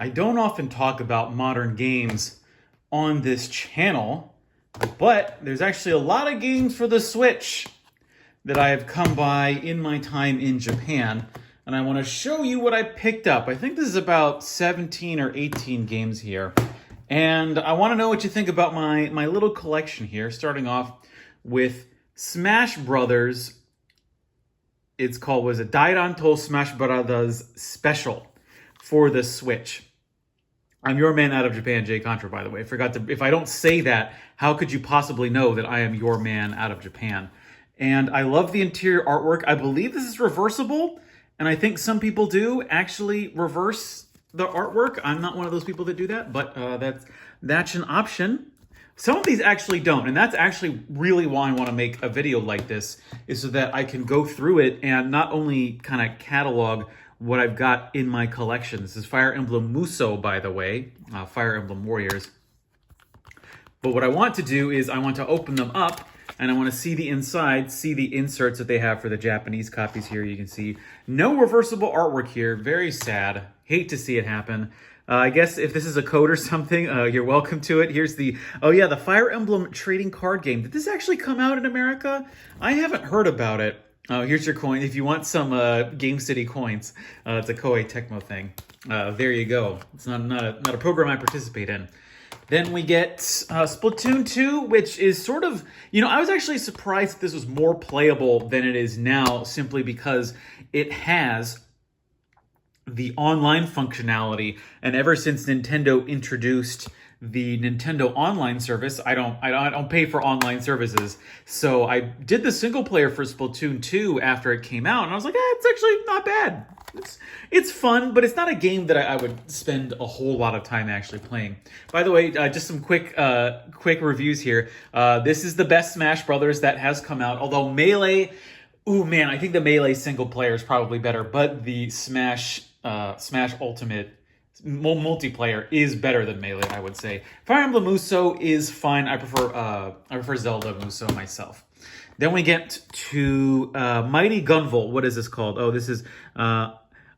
I don't often talk about modern games on this channel, but there's actually a lot of games for the Switch that I have come by in my time in Japan, and I want to show you what I picked up. I think this is about 17 or 18 games here, and I want to know what you think about my little collection here, starting off with Smash Brothers. It's called, was it Dairanto Smash Brothers Special for the Switch. I'm your man out of Japan, Jay Contra, by the way. If I don't say that, how could you possibly know that I am your man out of Japan? And I love the interior artwork. I believe this is reversible, and I think some people do actually reverse the artwork. I'm not one of those people that do that, but that's an option. Some of these actually don't, and that's actually really why I want to make a video like this, is so that I can go through it and not only kind of catalog what I've got in my collection. This is Fire Emblem Muso, by the way, Fire Emblem Warriors. But what I want to do is I want to open them up, and I want to see the inside, see the inserts that they have for the Japanese copies here. You can see no reversible artwork here. Very sad. Hate to see it happen. I guess if this is a code or something, you're welcome to it. Here's the, oh yeah, the Fire Emblem trading card game. Did this actually come out in America? I haven't heard about it. Oh, here's your coin. If you want some Game City coins, it's a Koei Tecmo thing. There you go. It's not a program I participate in. Then we get Splatoon 2, which is sort of, I was actually surprised that this was more playable than it is now, simply because it has the online functionality. And ever since Nintendo introduced the Nintendo Online service, I don't pay for online services. So I did the single player for Splatoon 2 after it came out, and I was like, it's actually not bad. It's fun, but it's not a game that I would spend a whole lot of time actually playing. By the way, just some quick reviews here. This is the best Smash Brothers that has come out, although Melee, ooh man, I think the Melee single player is probably better, but the Smash Ultimate multiplayer is better than Melee, I would say. Fire Emblem Muso is fine. I prefer Zelda Muso myself. Then we get to Mighty Gunvolt. What is this called? Oh, this is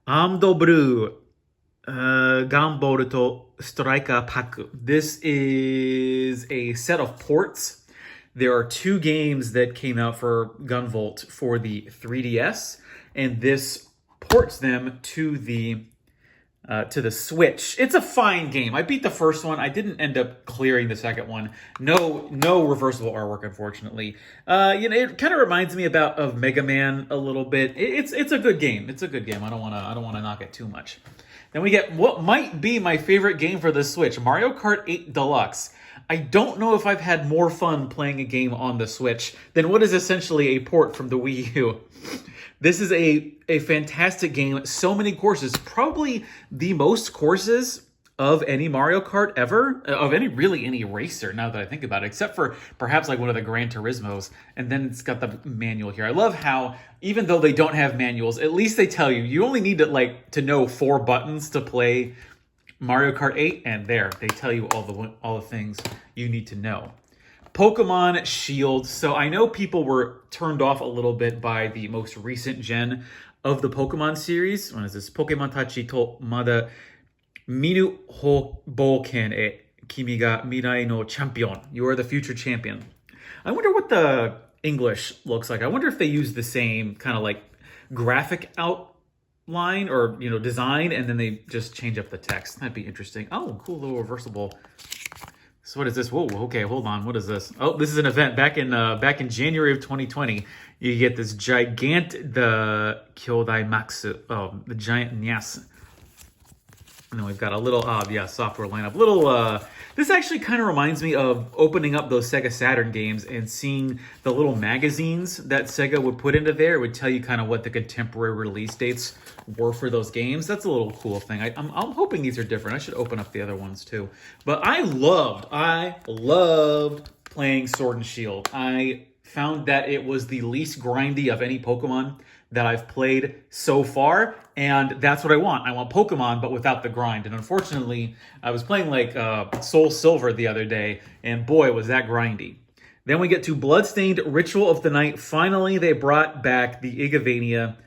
Amdobru Gunvolt Striker Paku. This is a set of ports. There are two games that came out for Gunvolt for the 3DS, and this ports them to the Switch. It's a fine game. I beat the first one. I didn't end up clearing the second one. No reversible artwork, unfortunately. It kind of reminds me of Mega Man a little bit. It's a good game. It's a good game. I don't want to knock it too much. Then we get what might be my favorite game for the Switch, Mario Kart 8 Deluxe. I don't know if I've had more fun playing a game on the Switch than what is essentially a port from the Wii U. This is a fantastic game. So many courses. Probably the most courses of any Mario Kart ever. Of any racer, now that I think about it. Except for perhaps like one of the Gran Turismos. And then it's got the manual here. I love how, even though they don't have manuals, at least they tell you, you only need to know 4 buttons to play Mario Kart 8. And there, they tell you all the things you need to know. Pokemon Shield. So I know people were turned off a little bit by the most recent gen of the Pokemon series. What is this? Pokemon Tachi to Mada Minu Hoboken e Kimi ga Mirai no Champion. You are the future champion. I wonder what the English looks like. I wonder if they use the same kind of like graphic outline or design, and then they just change up the text. That'd be interesting. Oh, cool little reversible. So what is this? Whoa, okay, hold on. What is this? Oh, this is an event back in January of 2020. You get this the Kyodai Maxu, the giant Nyas. And then we've got a little, software lineup. This actually kind of reminds me of opening up those Sega Saturn games and seeing the little magazines that Sega would put into there. It would tell you kind of what the contemporary release dates were for those games. That's a little cool thing. I'm hoping these are different. I should open up the other ones too. But I loved playing Sword and Shield. I found that it was the least grindy of any Pokemon that I've played so far, and that's what I want. I want Pokemon, but without the grind. And unfortunately, I was playing like Soul Silver the other day, and boy, was that grindy. Then we get to Bloodstained Ritual of the Night. Finally, they brought back the Igavania,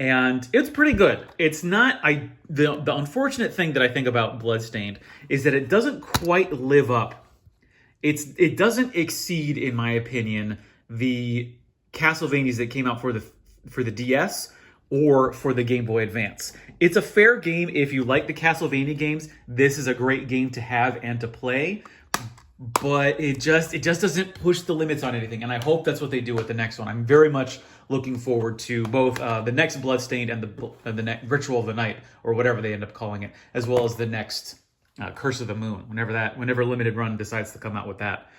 and it's pretty good. It's not, the unfortunate thing that I think about Bloodstained is that it doesn't quite live up. It doesn't exceed, in my opinion, the Castlevanias that came out for the DS or for the Game Boy Advance. It's a fair game if you like the Castlevania games. This is a great game to have and to play, but it just doesn't push the limits on anything, and I hope that's what they do with the next one. I'm very much looking forward to both the next Bloodstained and the next Ritual of the Night, or whatever they end up calling it, as well as the next Curse of the Moon, whenever Limited Run decides to come out with that.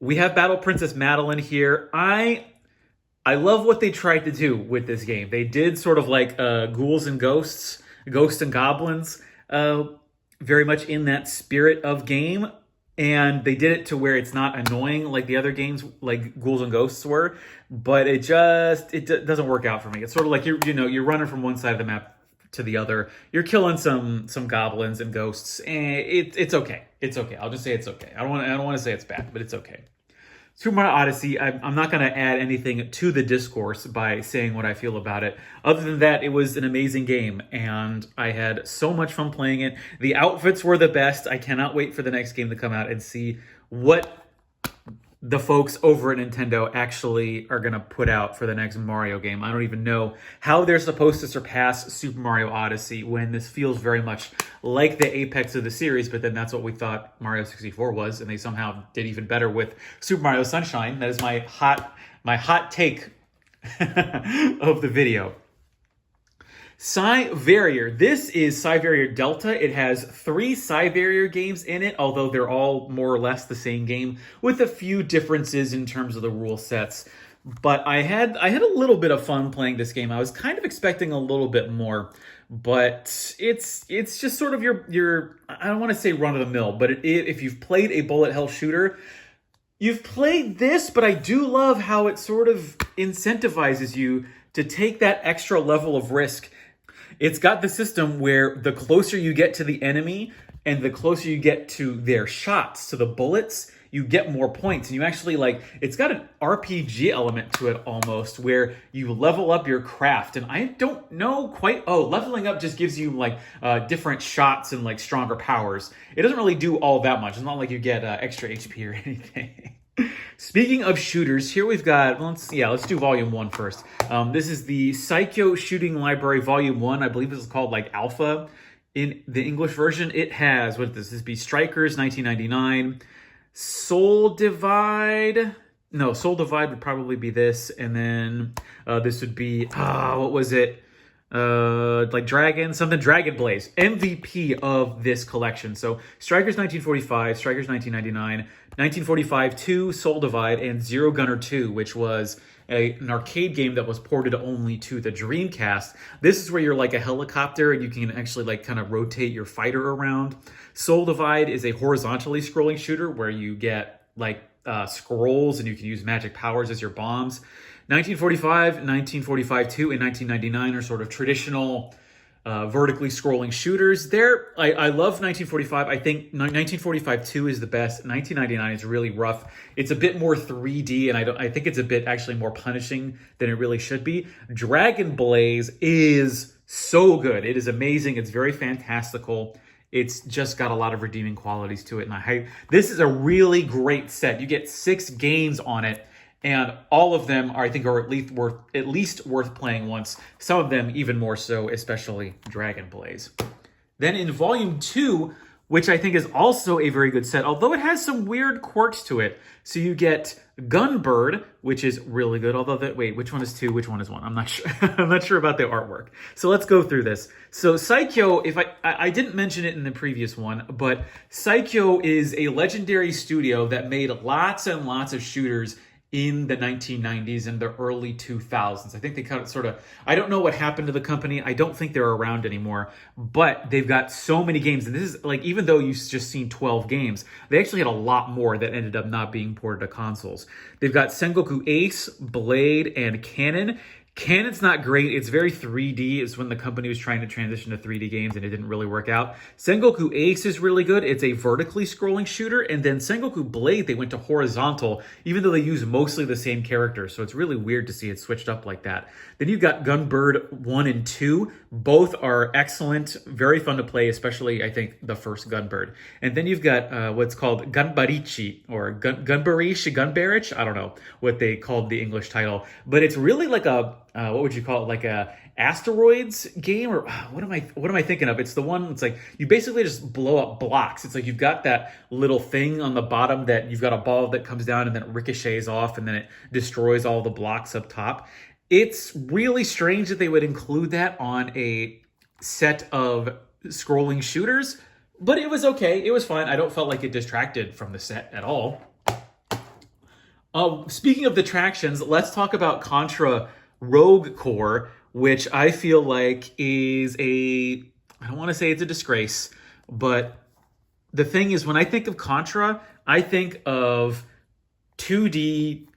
We have Battle Princess Madeline here. I love what they tried to do with this game. They did sort of like Ghouls and Ghosts, Ghosts and Goblins, very much in that spirit of game. And they did it to where it's not annoying like the other games, like Ghouls and Ghosts were. But it doesn't work out for me. It's sort of like you're running from one side of the map to the other. You're killing some goblins and ghosts, and it's okay. It's okay. I'll just say it's okay. I don't want to say it's bad, but it's okay. Super Mario Odyssey, I'm not going to add anything to the discourse by saying what I feel about it. Other than that, it was an amazing game, and I had so much fun playing it. The outfits were the best. I cannot wait for the next game to come out and see what the folks over at Nintendo actually are going to put out for the next Mario game. I don't even know how they're supposed to surpass Super Mario Odyssey when this feels very much like the apex of the series, but then that's what we thought Mario 64 was, and they somehow did even better with Super Mario Sunshine. That is my hot take of the video. Cyvarior. This is Cyvarior Delta. It has 3 Cyvarior games in it, although they're all more or less the same game with a few differences in terms of the rule sets. But I had a little bit of fun playing this game. I was kind of expecting a little bit more, but it's just sort of your I don't want to say run of the mill, but if you've played a bullet hell shooter, you've played this, but I do love how it sort of incentivizes you to take that extra level of risk. It's got the system where the closer you get to the enemy and the closer you get to their shots, to the bullets, you get more points. And you actually it's got an RPG element to it almost, where you level up your craft. And I don't know quite, leveling up just gives you different shots and stronger powers. It doesn't really do all that much. It's not like you get extra HP or anything. Speaking of shooters, here we've got, let's do Volume 1 first. This is the Psikyo Shooting Library Volume 1. I believe this is called Alpha in the English version. It has, this would be Strikers 1999, Soul Divide would probably be this, and then this would be, what was it? Dragon Blaze, MVP of this collection. So Strikers 1945, Strikers 1999, 1945 2, Soul Divide, and Zero Gunner 2, which was an arcade game that was ported only to the Dreamcast. This is where you're like a helicopter and you can actually kind of rotate your fighter around. Soul Divide is a horizontally scrolling shooter where you get scrolls and you can use magic powers as your bombs. 1945, 1945 2, and 1999 are sort of traditional vertically scrolling shooters. I love 1945. I think 1945 2 is the best. 1999 is really rough. It's a bit more 3D, and I think it's a bit actually more punishing than it really should be. Dragon Blaze is so good. It is amazing. It's very fantastical. It's just got a lot of redeeming qualities to it, and this is a really great set. You get 6 games on it. And all of them are at least worth playing once. Some of them even more so, especially Dragon Blaze. Then in Volume 2, which I think is also a very good set, although it has some weird quirks to it. So you get Gunbird, which is really good. Which one is 2? Which one is 1? I'm not sure. I'm not sure about the artwork. So let's go through this. So Psikyo, if I didn't mention it in the previous one, but Psikyo is a legendary studio that made lots and lots of shooters in the 1990s and the early 2000s. I think they kind of I don't know what happened to the company. I don't think they're around anymore, but they've got so many games. And this is even though you've just seen 12 games, they actually had a lot more that ended up not being ported to consoles. They've got Sengoku Ace, Blade, and Cannon. Canon's not great. It's very 3D. It's when the company was trying to transition to 3D games and it didn't really work out. Sengoku Ace is really good. It's a vertically scrolling shooter. And then Sengoku Blade, they went to horizontal, even though they use mostly the same characters. So it's really weird to see it switched up like that. Then you've got Gunbird 1 and 2. Both are excellent, very fun to play, especially, I think, the first Gunbird. And then you've got what's called Gunbarichi, or Gunbarich. I don't know what they called the English title. But it's really like a what would you call it? Like a asteroids game, or what am I thinking of? It's the one. It's like you basically just blow up blocks. It's like you've got that little thing on the bottom that you've got a ball that comes down and then it ricochets off and then it destroys all the blocks up top. It's really strange that they would include that on a set of scrolling shooters, but it was okay. It was fine. I don't felt like it distracted from the set at all. Speaking of detractions, let's talk about Contra Rogue Core, which I feel like is I don't want to say it's a disgrace, but the thing is, when I think of Contra, I think of 2D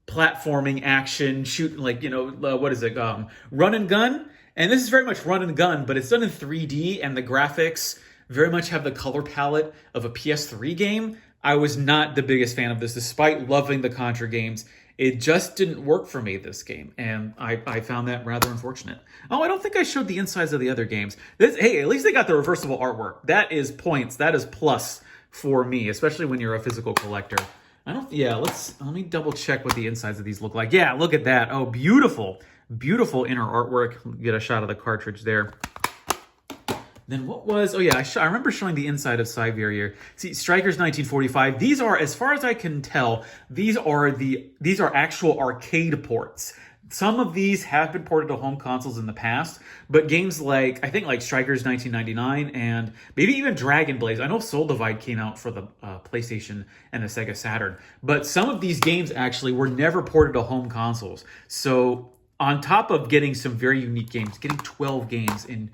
platforming action, shooting, like, what is it, run and gun? And this is very much run and gun, but it's done in 3D, and the graphics very much have the color palette of a PS3 game. I was not the biggest fan of this, despite loving the Contra games. It just didn't work for me, this game, and I found that rather unfortunate. Oh, I don't think I showed the insides of the other games. Hey, at least they got the reversible artwork. That is points. That is plus for me, especially when you're a physical collector. Let me double check what the insides of these look like. Yeah, look at that. Oh, beautiful. Beautiful inner artwork. Get a shot of the cartridge there. Then what was, I remember showing the inside of Siberia. See, Strikers 1945, these are, as far as I can tell, these are actual arcade ports. Some of these have been ported to home consoles in the past, but games like, I think like Strikers 1999 and maybe even Dragon Blaze. I know Soul Divide came out for the PlayStation and the Sega Saturn, but some of these games actually were never ported to home consoles. So on top of getting some very unique games, getting 12 games in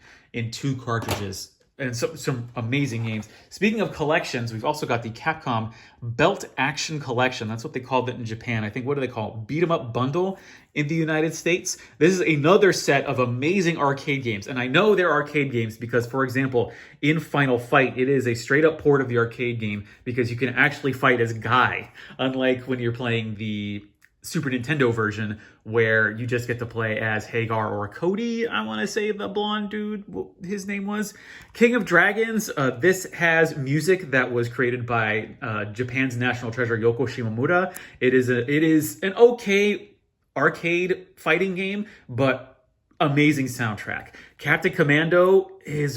2 cartridges, and some amazing games. Speaking of collections, we've also got the Capcom Belt Action Collection. That's what they called it in Japan. I think, what do they call it? Beat 'em Up Bundle in the United States. This is another set of amazing arcade games. And I know they're arcade games because, for example, in Final Fight, it is a straight up port of the arcade game because you can actually fight as Guy, unlike when you're playing the Super Nintendo version where you just get to play as Hagar or Cody. I want to say the blonde dude, his name was. King of Dragons. This has music that was created by Japan's national treasure Yoko Shimomura. It is an okay arcade fighting game, but amazing soundtrack. Captain Commando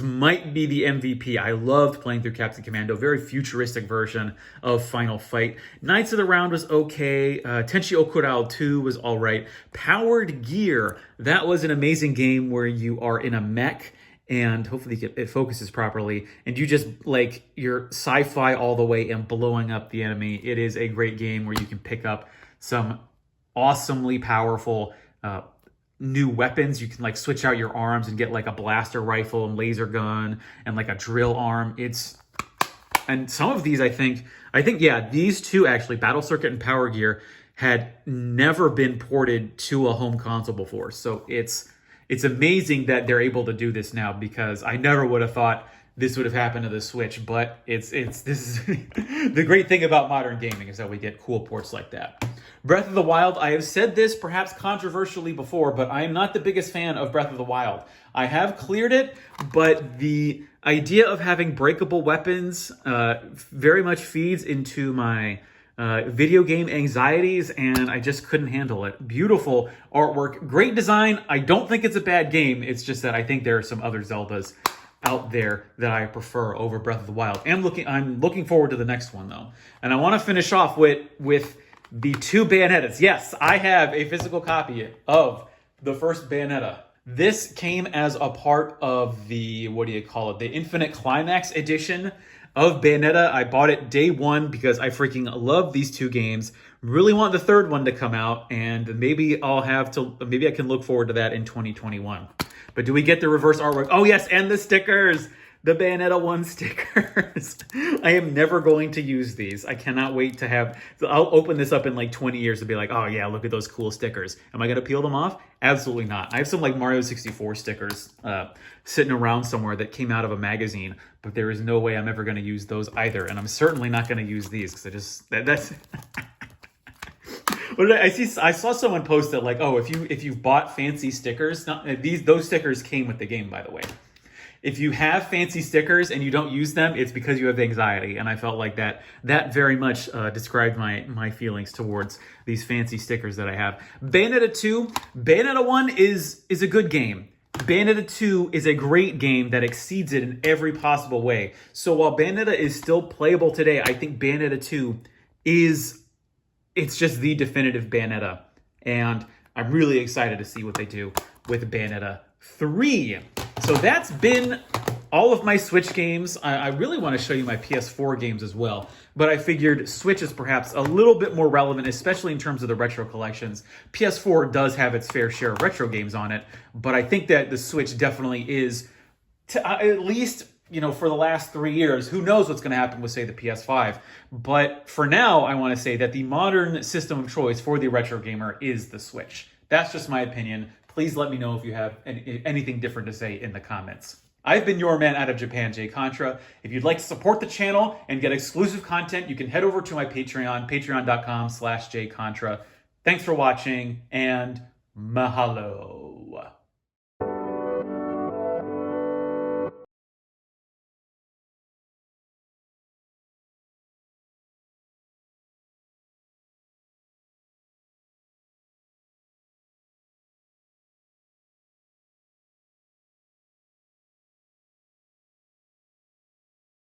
might be the MVP. I loved playing through Captain Commando. Very futuristic version of Final Fight. Knights of the Round was okay. Tenchi Okural 2 was all right. Powered Gear. That was an amazing game where you are in a mech and hopefully it focuses properly. And you just, like, you're sci-fi all the way and blowing up the enemy. It is a great game where you can pick up some awesomely powerful new weapons. You can like switch out your arms and get like a blaster rifle and laser gun and like a drill arm. And some of these, I think, these two actually, Battle Circuit and Power Gear, had never been ported to a home console before. So it's amazing that they're able to do this now, because I never would have thought this would have happened to the Switch. But this is the great thing about modern gaming, is that we get cool ports like that. Breath of the Wild, I have said this perhaps controversially before, but I am not the biggest fan of Breath of the Wild. I have cleared it, but the idea of having breakable weapons very much feeds into my video game anxieties, and I just couldn't handle it. Beautiful artwork, great design. I don't think it's a bad game. It's just that I think there are some other Zeldas out there that I prefer over Breath of the Wild. I'm looking forward to the next one, though. And I want to finish off with the 2 Bayonettas. Yes, I have a physical copy of the first Bayonetta. This came as a part of the, the Infinite Climax edition of Bayonetta. I bought it day one because I freaking love these 2 games. Really want the third one to come out, and maybe I can look forward to that in 2021. But do we get the reverse artwork? Oh yes, and the stickers. The Bayonetta 1 stickers. I am never going to use these. I cannot wait to have... I'll open this up in like 20 years and be like, oh yeah, look at those cool stickers. Am I going to peel them off? Absolutely not. I have some like Mario 64 stickers sitting around somewhere that came out of a magazine, but there is no way I'm ever going to use those either. And I'm certainly not going to use these because I just... That's... What did I saw someone post that like, oh, if you bought fancy stickers, those stickers came with the game, by the way. If you have fancy stickers and you don't use them, it's because you have anxiety. And I felt like that very much described my feelings towards these fancy stickers that I have. Bayonetta 2, Bayonetta 1 is a good game. Bayonetta 2 is a great game that exceeds it in every possible way. So while Bayonetta is still playable today, I think Bayonetta 2 it's just the definitive Bayonetta. And I'm really excited to see what they do with Bayonetta 3. So that's been all of my Switch games. I really want to show you my PS4 games as well, but I figured Switch is perhaps a little bit more relevant, especially in terms of the retro collections. PS4 does have its fair share of retro games on it, but I think that the Switch definitely is, at least, you know, for the last 3 years. Who knows what's going to happen with, say, the PS5. But for now, I want to say that the modern system of choice for the retro gamer is the Switch. That's just my opinion. Please let me know if you have anything different to say in the comments. I've been your man out of Japan, Jay Contra. If you'd like to support the channel and get exclusive content, you can head over to my Patreon, patreon.com/jcontra. Thanks for watching, and mahalo.